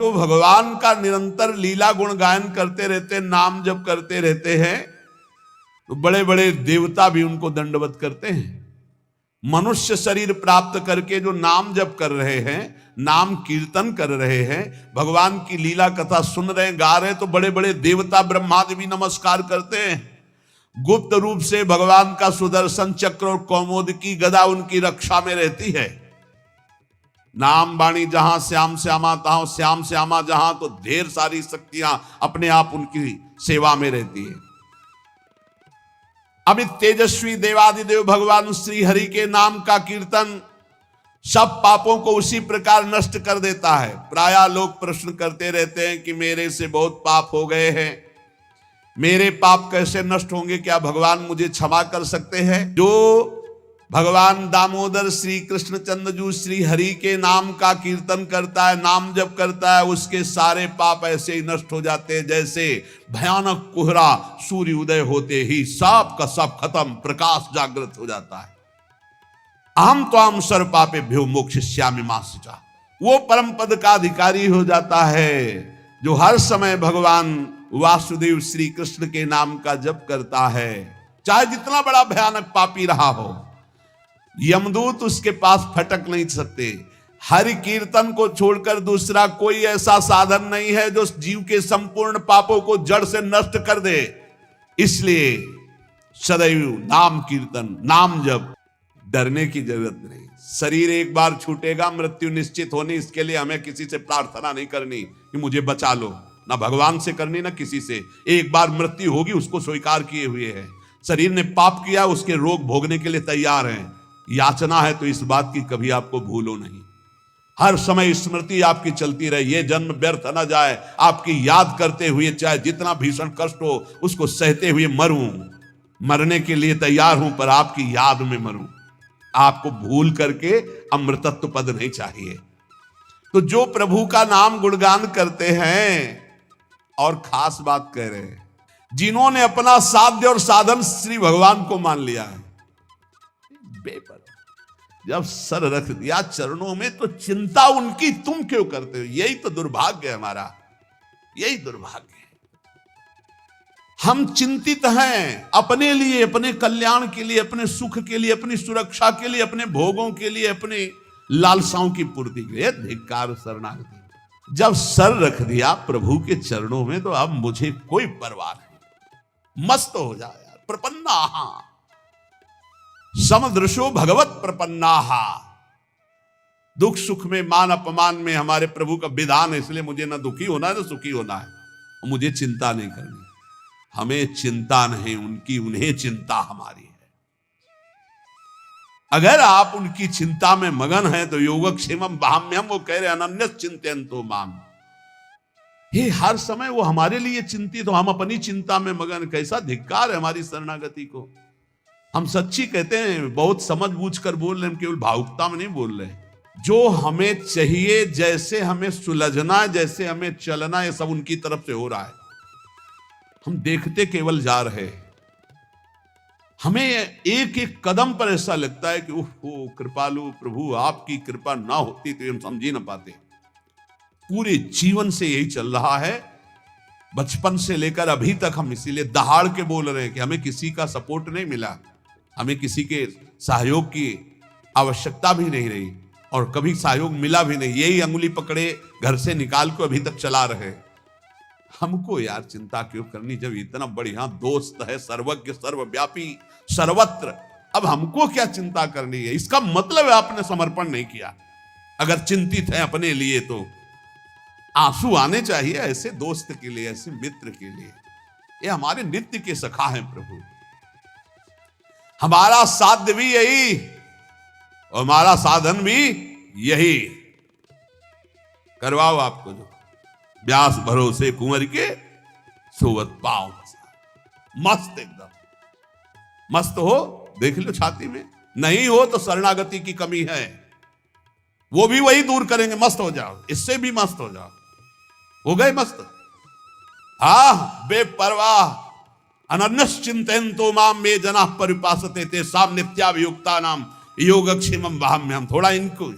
तो भगवान का निरंतर लीला गुण गायन करते रहते, नाम जप करते रहते हैं, तो बड़े बड़े देवता भी उनको दंडवत करते हैं। मनुष्य शरीर प्राप्त करके जो नाम जप कर रहे हैं, नाम कीर्तन कर रहे हैं, भगवान की लीला कथा सुन रहे हैं, गा रहे हैं, तो बड़े बड़े देवता ब्रह्मादि भी नमस्कार करते हैं। गुप्त रूप से भगवान का सुदर्शन चक्र और कौमोद की गदा उनकी रक्षा में रहती है। नाम वाणी जहां श्याम श्यामा तहां श्याम श्यामा जहां, तो ढेर सारी शक्तियां अपने आप उनकी सेवा में रहती है। अमित तेजस्वी देवादिदेव भगवान श्री हरि के नाम का कीर्तन सब पापों को उसी प्रकार नष्ट कर देता है। प्रायः लोग प्रश्न करते रहते हैं कि मेरे से बहुत पाप हो गए हैं, मेरे पाप कैसे नष्ट होंगे, क्या भगवान मुझे क्षमा कर सकते हैं? जो भगवान दामोदर श्री कृष्णचंद्र जी श्री हरि के नाम का कीर्तन करता है, नाम जप करता है, उसके सारे पाप ऐसे ही नष्ट हो जाते हैं जैसे भयानक कोहरा सूर्य उदय होते ही सब का सब खत्म, प्रकाश जागृत हो जाता है। अहम त्वाम सर्व पापेभ्यो मोक्षयिष्यामि मा शुचा, वो परम पद का अधिकारी हो जाता है जो हर समय भगवान वासुदेव श्री कृष्ण के नाम का जप करता है। चाहे जितना बड़ा भयानक पापी रहा हो, यमदूत उसके पास फटक नहीं सकते। हरि कीर्तन को छोड़कर दूसरा कोई ऐसा साधन नहीं है जो जीव के संपूर्ण पापों को जड़ से नष्ट कर दे। इसलिए सदैव नाम कीर्तन, नाम जप, डरने की जरूरत नहीं। शरीर एक बार छूटेगा, मृत्यु निश्चित होनी, इसके लिए हमें किसी से प्रार्थना नहीं करनी कि मुझे बचा लो, ना भगवान से करनी ना किसी से। एक बार मृत्यु होगी, उसको स्वीकार किए हुए है। शरीर ने पाप किया, उसके रोग भोगने के लिए तैयार हैं। याचना है तो इस बात की कभी आपको भूलो नहीं, हर समय स्मृति आपकी चलती रहे, ये जन्म व्यर्थ न जाए, आपकी याद करते हुए चाहे जितना भीषण कष्ट हो उसको सहते हुए मरूं, मरने के लिए तैयार हूं, पर आपकी याद में मरूं। आपको भूल करके अमृतत्व पद नहीं चाहिए। तो जो प्रभु का नाम गुणगान करते हैं, और खास बात कह रहे हैं, जिन्होंने अपना साध्य और साधन श्री भगवान को मान लिया है, बेपर जब सर रख दिया चरणों में, तो चिंता उनकी तुम क्यों करते हो? यही तो दुर्भाग्य है हमारा, यही दुर्भाग्य है। हम चिंतित हैं अपने लिए, अपने कल्याण के लिए, अपने सुख के लिए, अपनी सुरक्षा के लिए, अपने भोगों के लिए, अपने लालसाओं की पूर्ति के लिए। धिक्कार शरणागति। जब सर रख दिया प्रभु के चरणों में, तो अब मुझे कोई परवाह नहीं। मस्त हो जाए यार। प्रपन्नाहा समदृशो भगवत प्रपन्नाहा। दुख सुख में, मान अपमान में हमारे प्रभु का विधान है, इसलिए मुझे ना दुखी होना है ना सुखी होना है, और मुझे चिंता नहीं करनी। हमें चिंता नहीं उनकी, उन्हें चिंता हमारी है। अगर आप उनकी चिंता में मगन हैं तो योगक्षेमम वहाम्यहम, वो कह रहे अनन्य चिंतयन्तो माम, ये हर समय वो हमारे लिए चिंतित हो, हम अपनी चिंता में मगन। कैसा धिक्कार है हमारी शरणागति को। हम सच्ची कहते हैं, बहुत समझ बूझ कर बोल रहे हैं, केवल भावुकता में नहीं बोल रहे। जो हमें चाहिए, जैसे हमें सुलझना है, जैसे हमें चलना, ये सब उनकी तरफ से हो रहा है। हम देखते केवल जा रहे हैं। हमें एक एक कदम पर ऐसा लगता है कि ओह कृपालु प्रभु, आपकी कृपा ना होती तो हम समझ ही ना पाते। पूरे जीवन से यही चल रहा है, बचपन से लेकर अभी तक हम इसीलिए दहाड़ के बोल रहे हैं कि हमें किसी का सपोर्ट नहीं मिला, हमें किसी के सहयोग की आवश्यकता भी नहीं रही, और कभी सहयोग मिला भी नहीं। यही अंगुली पकड़े घर से निकाल को अभी तक चला रहे। हमको यार चिंता क्यों करनी, जब इतना बढ़िया दोस्त है, सर्वज्ञ सर्वव्यापी सर्वत्र। अब हमको क्या चिंता करनी है? इसका मतलब है आपने समर्पण नहीं किया। अगर चिंतित है अपने लिए तो आंसू आने चाहिए ऐसे दोस्त के लिए, ऐसे मित्र के लिए। ये हमारे नित्य के सखा हैं प्रभु। हमारा साध्य भी यही और हमारा साधन भी यही। करवाओ आपको जो व्यास भरोसे कुंवर के सोवत पाओ। मस्त, एकदम मस्त हो, देख लो छाती में। नहीं हो तो शरणागति की कमी है, वो भी वही दूर करेंगे। मस्त हो जाओ, इससे भी मस्त हो जाओ। हो गए मस्त। हा बेपरवाह। अनन्यश्चिन्तयन्तो माम मे जनाः परिपासते तेषां नित्याभियुक्तानां योगक्षेमं वहाम्यहम्। थोड़ा इनको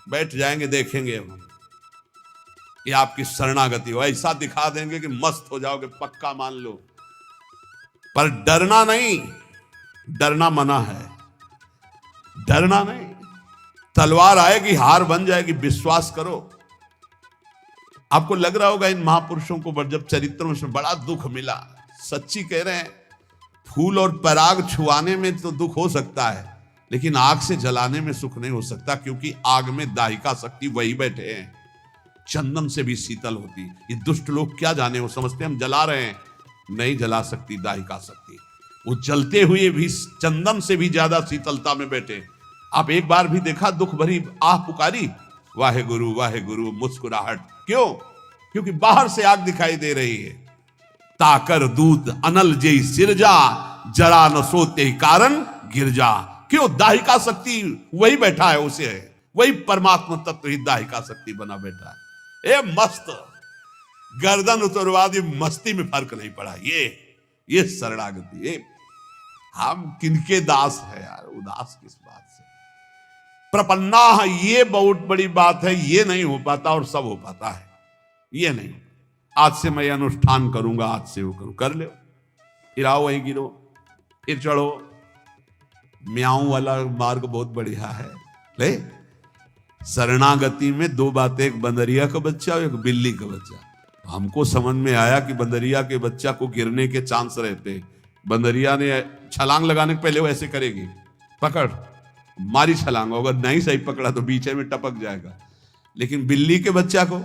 बैठ जाएंगे, देखेंगे हम। ये आपकी शरणागति हो। ऐसा दिखा देंगे कि मस्त हो जाओगे, पक्का मान लो। पर डरना नहीं, डरना मना है, डरना नहीं। तलवार आएगी, हार बन जाएगी, विश्वास करो। आपको लग रहा होगा इन महापुरुषों को जब चरित्रों में बड़ा दुख मिला, सच्ची कह रहे हैं। फूल और पराग छुआने में तो दुख हो सकता है, लेकिन आग से जलाने में सुख नहीं हो सकता, क्योंकि आग में दाहिका शक्ति वही बैठे हैं। चंदन से भी शीतल होती। ये दुष्ट लोग क्या जाने, वो समझते हैं हम जला रहे हैं, नहीं जला सकती दाहिका शक्ति। वो जलते हुए भी चंदन से भी ज्यादा शीतलता में बैठे। आप एक बार भी देखा दुख भरी आह पुकारी, वाहे गुरु मुस्कुराहट, क्यों? क्योंकि बाहर से आग दिखाई दे रही है। ताकर दूत अनल जय सिरजा, जरा न सोते कारण गिरजा। क्यों? दाहिका शक्ति वही बैठा है, उसे है वही परमात्मा तत्व ही दाहिका शक्ति बना बैठा है। ए मस्त गर्दन उतरवा दी, मस्ती में फर्क नहीं पड़ा। ये शरणागति। ये हम किनके दास है यार, उदास किस बात से? प्रपन्ना है, ये बहुत बड़ी बात है। ये नहीं हो पाता और सब हो पाता है, ये नहीं। आज से मैं अनुष्ठान करूंगा, आज से वो करूं, कर लो, फिर आओ वहीं गिरो, फिर चढ़ो। म्याऊं वाला मार्ग बहुत बढ़िया है। ले शरणागति में दो बातें, एक बंदरिया का बच्चा और एक बिल्ली का बच्चा। हमको समझ में आया कि बंदरिया के बच्चा को गिरने के चांस रहते। बंदरिया ने छलांग लगाने के पहले वो ऐसे करेगी, पकड़, मारी छलांग, अगर नहीं सही पकड़ा तो बीच में टपक जाएगा। लेकिन बिल्ली के बच्चा को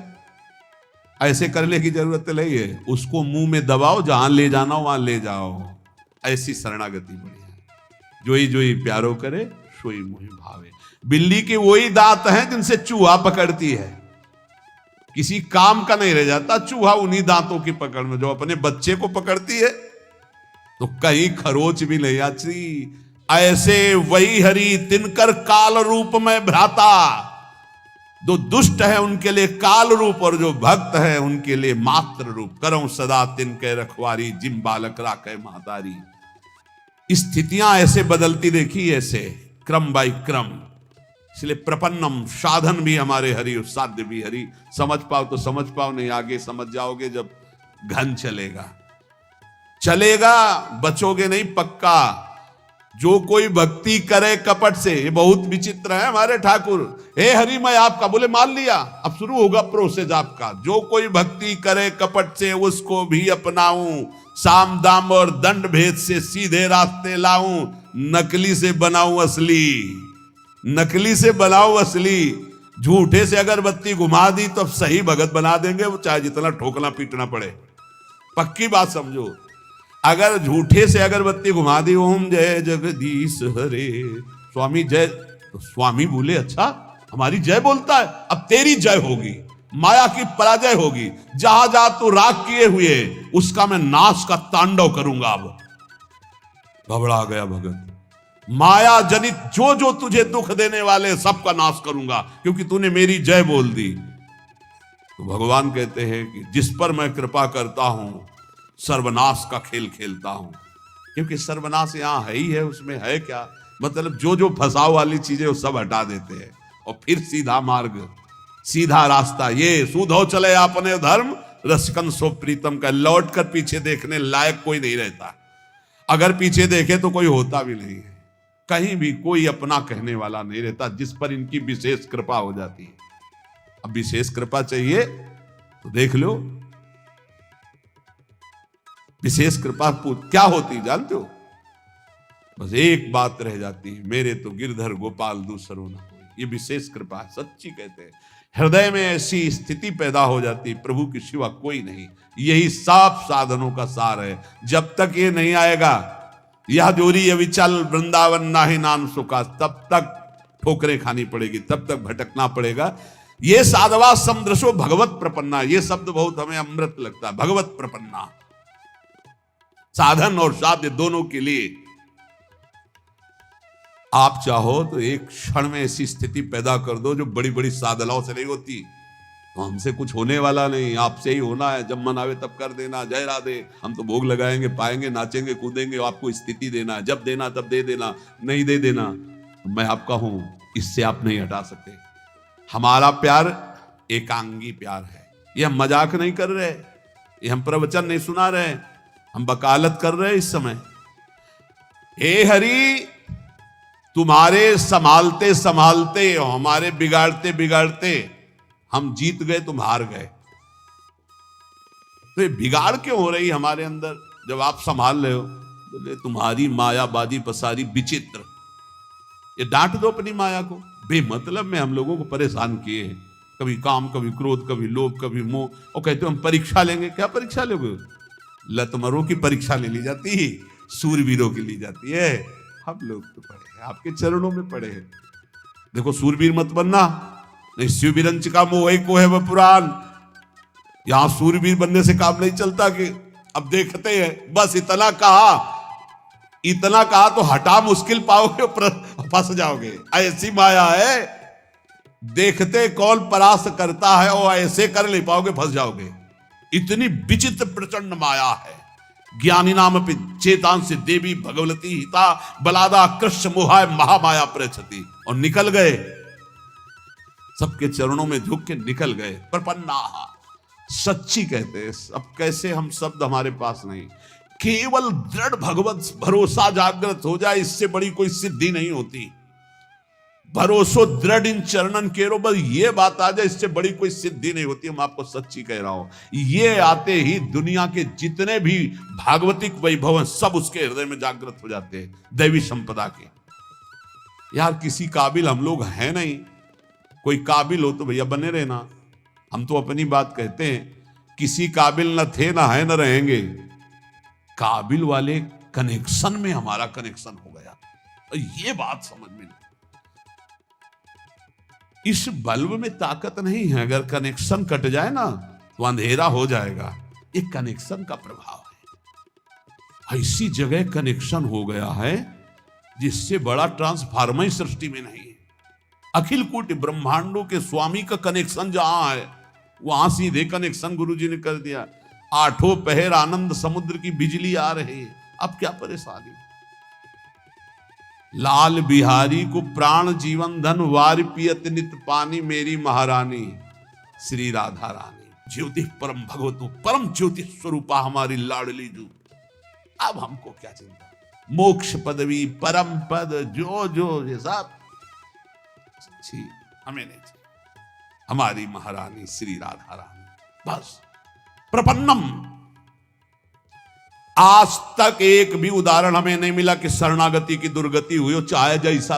ऐसे करने की जरूरत नहीं है, उसको मुंह में दबाओ, जहां ले जाना वहां ले जाओ। ऐसी शरणागति बढ़िया है। जोई जोई प्यारो करे, सोई मुहि भावे। बिल्ली के वही दांत हैं जिनसे चूहा पकड़ती है, किसी काम का नहीं रह जाता चूहा उन्हीं दांतों की पकड़ में। जो अपने बच्चे को पकड़ती है तो कहीं खरोच भी नहीं आती। ऐसे वही हरि तिनकर काल रूप में भ्राता। जो दुष्ट है उनके लिए काल रूप, और जो भक्त है उनके लिए मात्र रूप। करो सदा तिनके रखवारी, जिम बालक राखे महतारी। स्थितियां ऐसे बदलती देखी, ऐसे क्रम बाई क्रम। इसलिए प्रपन्नम, साधन भी हमारे हरि, साध्य भी हरि। समझ पाओ तो समझ पाओ, नहीं आगे समझ जाओगे जब घन चलेगा, बचोगे नहीं पक्का। जो कोई भक्ति करे कपट से, ये बहुत विचित्र है हमारे ठाकुर। हे हरि मैं आपका, बोले मान लिया, अब शुरू होगा प्रोसेस आपका। जो कोई भक्ति करे कपट से, उसको भी अपनाऊं, साम दाम और दंड भेद से सीधे रास्ते लाऊं। नकली से बनाऊं असली, नकली से बनाओ असली। झूठे से अगरबत्ती घुमा दी तो अब सही भगत बना देंगे, वो चाहे जितना ठोकना पीटना पड़े। पक्की बात समझो। अगर झूठे से अगरबत्ती घुमा दी, ओम जय जगदीश हरे स्वामी जय, तो स्वामी बोले अच्छा हमारी जय बोलता है, अब तेरी जय होगी, माया की पराजय होगी। जहां जहां तू राग किए हुए उसका मैं नाश का तांडव करूंगा। अब घबरा गया भगत। माया जनित जो जो तुझे दुख देने वाले सबका नाश करूंगा, क्योंकि तूने मेरी जय बोल दी। तो भगवान कहते हैं कि जिस पर मैं कृपा करता हूं सर्वनाश का खेल खेलता हूं। क्योंकि सर्वनाश यहां है ही है, उसमें है क्या? मतलब जो जो फंसाव वाली चीजें वो सब हटा देते हैं, और फिर सीधा मार्ग, सीधा रास्ता। ये सुधो चले अपने धर्म, रसिकन सो प्रीतम का। लौट कर पीछे देखने लायक कोई नहीं रहता। अगर पीछे देखे तो कोई होता भी नहीं है, कहीं भी कोई अपना कहने वाला नहीं रहता, जिस पर इनकी विशेष कृपा हो जाती है। अब विशेष कृपा चाहिए तो देख लो, विशेष कृपा क्या होती जानते हो? बस एक बात रह जाती है, मेरे तो गिरधर गोपाल दूसरो न कोई। ये विशेष कृपा है, सच्ची कहते हैं। हृदय में ऐसी स्थिति पैदा हो जाती, प्रभु के सिवा कोई नहीं। यही साफ साधनों का सार है। जब तक ये नहीं आएगा, यह जोरी अविचल वृंदावन नाहि नाम सुखा, तब तक ठोकरें खानी पड़ेगी, तब तक भटकना पड़ेगा। ये साधवा समदृशो भगवत प्रपन्ना, ये शब्द बहुत हमें अमृत लगता है। भगवत प्रपन्ना, साधन और साध्य दोनों के लिए। आप चाहो तो एक क्षण में ऐसी स्थिति पैदा कर दो जो बड़ी बड़ी साधनाओं से नहीं होती। तो हमसे कुछ होने वाला नहीं, आपसे ही होना है। जब मन आवे तब कर देना, जय राधे। हम तो भोग लगाएंगे, पाएंगे, नाचेंगे, कूदेंगे, आपको स्थिति देना है। जब देना तब दे देना, नहीं दे देना। मैं आपका हूं, इससे आप नहीं हटा सकते। हमारा प्यार एकांगी प्यार है, ये हम मजाक नहीं कर रहे, ये हम प्रवचन नहीं सुना रहे, हम वकालत कर रहे हैं इस समय। हे हरि, तुम्हारे संभालते संभालते और हमारे बिगाड़ते बिगाड़ते हम जीत गए, तुम हार गए। तो ये बिगाड़ क्यों हो रही हमारे अंदर जब आप संभाल रहे हो? बोले तुम्हारी मायाबादी पसारी विचित्र। ये डांट दो अपनी माया को, बेमतलब में हम लोगों को परेशान किए हैं। कभी काम, कभी क्रोध, कभी लोभ, कभी मोह, और कहते हो हम परीक्षा लेंगे। क्या परीक्षा लोगे? लतमरों की परीक्षा ले ली जाती है, सूरवीरों की ली जाती है। हम लोग तो पढ़े हैं, आपके चरणों में पढ़े हैं। देखो सूरवीर मत बनना, नहीं शिवबिरंच का मोह को है वह पुराण। यहां सूरवीर बनने से काम नहीं चलता कि अब देखते हैं, बस इतना कहा तो हटा मुश्किल पाओगे, फंस जाओगे। ऐसी माया है, देखते कौन परास्त करता है और ऐसे कर नहीं पाओगे, फंस जाओगे। इतनी विचित्र प्रचंड माया है। ज्ञानी नाम पे चेतांसी देवी भगवती हिता बलादा कृष्ण मोहाय महामाया प्रचति। और निकल गए, सबके चरणों में झुक के निकल गए। प्रपन्ना सच्ची कहते हैं। अब कैसे हम शब्द हमारे पास नहीं, केवल दृढ़ भगवत भरोसा जागृत हो जाए, इससे बड़ी कोई सिद्धि नहीं होती। भरोसो दृढ़ इन चरणन केरो, बस ये बात आ जाए, इससे बड़ी कोई सिद्धि नहीं होती। हम आपको सच्ची कह रहा हूं। ये आते ही दुनिया के जितने भी भागवतिक वैभव हैं सब उसके हृदय में जागृत हो जाते हैं, दैवी संपदा के। यार किसी काबिल हम लोग हैं नहीं, कोई काबिल हो तो भैया बने रहना। हम तो अपनी बात कहते हैं, किसी काबिल न थे, न है, न रहेंगे। काबिल वाले कनेक्शन में हमारा कनेक्शन हो गया, और ये बात समझ में नहीं। इस बल्ब में ताकत नहीं है, अगर कनेक्शन कट जाए ना तो अंधेरा हो जाएगा। ये कनेक्शन का प्रभाव है। ऐसी जगह कनेक्शन हो गया है जिससे बड़ा ट्रांसफार्मर सृष्टि में नहीं है। अखिल कोटि ब्रह्मांडों के स्वामी का कनेक्शन जहां है, वहां सीधे कनेक्शन गुरुजी ने कर दिया। आठों पहर आनंद समुद्र की बिजली आ रही है, अब क्या परेशानी। लाल बिहारी को प्राण जीवन धन वार पियत नित पानी, मेरी महारानी श्री राधा रानी। ज्योति परम भगवतु परम ज्योति स्वरूपा हमारी लाडली जू। अब हमको क्या चिंता, मोक्ष पदवी परम पद जो जो ये सब हमें नहीं चाहिए। हमारी महारानी श्री राधा रानी बस। प्रपन्नम, आज तक एक भी उदाहरण हमें नहीं मिला कि शरणागति की दुर्गति हुई हो, चाहे जैसा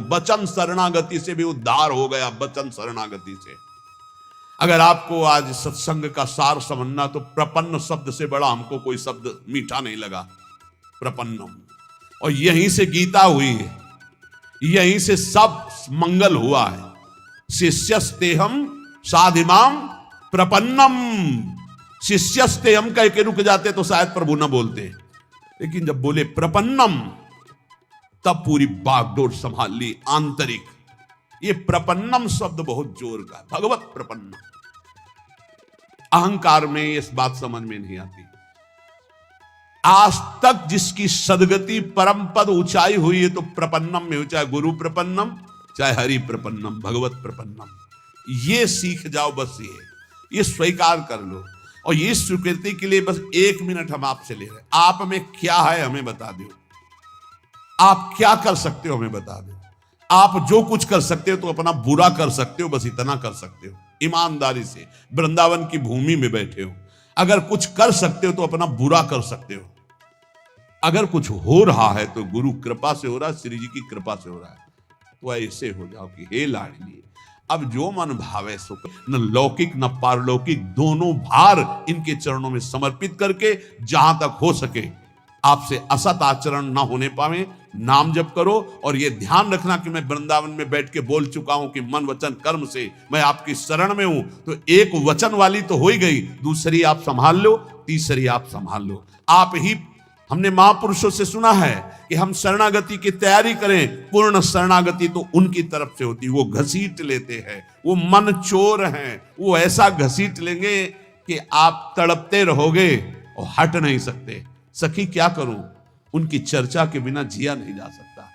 वचन शरणागति से भी उद्धार हो गया। वचन शरणागति से अगर आपको आज सत्संग का सार समझना, तो प्रपन्न शब्द से बड़ा हमको कोई शब्द मीठा नहीं लगा। प्रपन्नम, और यहीं से गीता हुई है, यहीं से सब मंगल हुआ है। शिष्यस्तेहम साधिमाम प्रपन्नम। शिष्यस्ते हम कह के रुक जाते तो शायद प्रभु न बोलते, लेकिन जब बोले प्रपन्नम तब पूरी बागडोर संभाल ली आंतरिक। ये प्रपन्नम शब्द बहुत जोर का, भगवत प्रपन्न। अहंकार में इस बात समझ में नहीं आती। आज तक जिसकी सदगति परम पद ऊंचाई हुई है तो प्रपन्नम में हो, चाहे गुरु प्रपन्नम, चाहे हरि प्रपन्नम, भगवत प्रपन्नम। ये सीख जाओ, बस ये स्वीकार कर लो। और ये स्वीकृति के लिए बस 1 मिनट हम आपसे ले रहे हैं। आप में क्या है हमें बता दो, आप क्या कर सकते हो हमें बता दो। आप जो कुछ कर सकते हो तो अपना बुरा कर सकते हो, बस इतना कर सकते हो। ईमानदारी से वृंदावन की भूमि में बैठे हो, अगर कुछ कर सकते हो तो अपना बुरा कर सकते हो। अगर कुछ हो रहा है तो गुरु कृपा से हो रहा है, श्री जी की कृपा से हो रहा है। तो ऐसे हो जाओ कि हे लाडली, अब जो मन भावे सो, न लौकिक न पारलौकिक दोनों भार इनके चरणों में समर्पित करके जहां तक हो सके आपसे असत आचरण ना होने पावे, नाम जप करो। और ये ध्यान रखना कि मैं वृंदावन में बैठ के बोल चुका हूं कि मन वचन कर्म से मैं आपकी शरण में हूं। तो एक वचन वाली तो हो ही गई, दूसरी आप संभाल लो, तीसरी आप संभाल लो। आप ही, हमने महापुरुषों से सुना है कि हम शरणागति की तैयारी करें। पूर्ण शरणागति तो उनकी तरफ से होती, वो घसीट लेते हैं, वो मन चोर हैं, वो ऐसा घसीट लेंगे कि आप तड़पते रहोगे और हट नहीं सकते। सखी क्या करूं, उनकी चर्चा के बिना जिया नहीं जा सकता।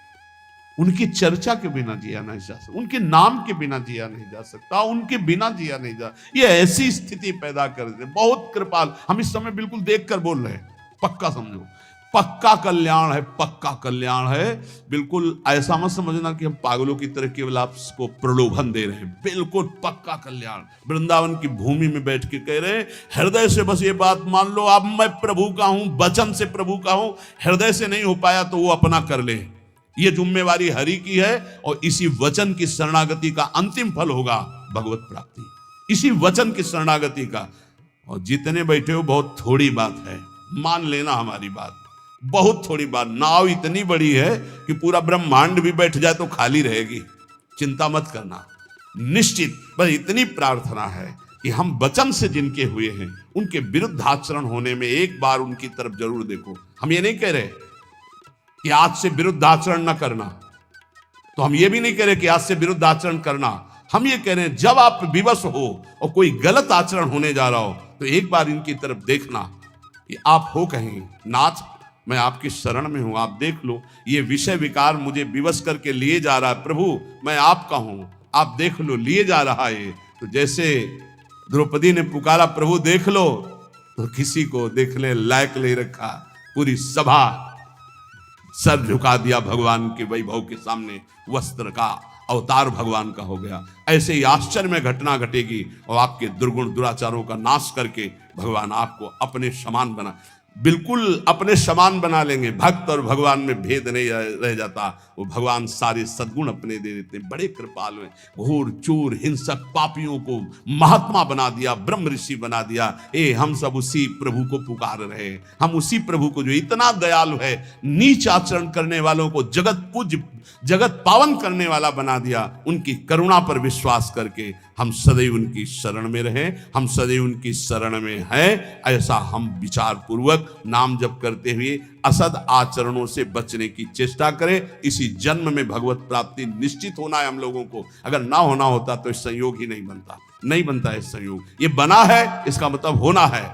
उनकी चर्चा के बिना जिया नहीं जा सकता, उनके नाम के बिना जिया नहीं जा सकता, उनके बिना जिया नहीं जा। ये ऐसी स्थिति पैदा कर देते, बहुत कृपाल। हम इस समय बिल्कुल देख कर बोल रहे हैं, पक्का समझो, पक्का कल्याण है, पक्का कल्याण है। बिल्कुल ऐसा मत समझना कि हम पागलों की तरह केवल आपको प्रलोभन दे रहे हैं, बिल्कुल पक्का कल्याण। वृंदावन की भूमि में बैठ के कह रहे हैं, हृदय से बस ये बात मान लो, अब मैं प्रभु का हूं, वचन से प्रभु का हूं। हृदय से नहीं हो पाया तो वो अपना कर ले, ये जिम्मेवारी हरि की है। और इसी वचन की शरणागति का अंतिम फल होगा भगवत प्राप्ति, इसी वचन की शरणागति का। और जितने बैठे हो बहुत थोड़ी बात है, मान लेना हमारी बात, बहुत थोड़ी बात। नाव इतनी बड़ी है कि पूरा ब्रह्मांड भी बैठ जाए तो खाली रहेगी, चिंता मत करना, निश्चित। बस इतनी प्रार्थना है कि हम वचन से जिनके हुए हैं उनके विरुद्ध आचरण होने में एक बार उनकी तरफ जरूर देखो। हम ये नहीं कह रहे कि आज से विरुद्ध आचरण न करना, तो हम ये भी नहीं कह रहे कि आज से विरुद्ध आचरण करना। हम ये कह रहे हैं जब आप विवश हो और कोई गलत आचरण होने जा रहा हो तो एक बार इनकी तरफ देखना कि आप हो कहीं, नाथ मैं आपकी शरण में हूं, आप देख लो, ये विषय विकार मुझे विवश करके लिए जा रहा है, प्रभु मैं आपका हूं, आप देख लो, लिए जा रहा है। तो जैसे द्रौपदी ने पुकारा प्रभु देख लो, तो किसी को देखने लायक नहीं रखा, पूरी सभा सर झुका दिया भगवान के वैभव के सामने, वस्त्र का अवतार भगवान का हो गया। ऐसे ही आश्चर्य में घटना घटेगी और आपके दुर्गुण दुराचारों का नाश करके भगवान आपको अपने समान बना, बिल्कुल अपने समान बना लेंगे। भक्त और भगवान में भेद नहीं रह जाता, वो भगवान सारे सद्गुण अपने दे देते, बड़े कृपालु हैं। घोर चोर हिंसक पापियों को महात्मा बना दिया, ब्रह्म ऋषि बना दिया। हम सब उसी प्रभु को पुकार रहे, हम उसी प्रभु को जो इतना दयालु है, नीच आचरण करने वालों को जगत पूज्य जगत पावन करने वाला बना दिया। उनकी करुणा पर विश्वास करके हम सदैव उनकी शरण में रहें, हम सदैव उनकी शरण में हैं। ऐसा हम विचार पूर्वक नाम जप करते हुए असद आचरणों से बचने की चेष्टा करें। इसी जन्म में भगवत प्राप्ति निश्चित होना है हम लोगों को। अगर ना होना होता तो संयोग ही नहीं बनता, नहीं बनता है संयोग। ये बना है, इसका मतलब होना है।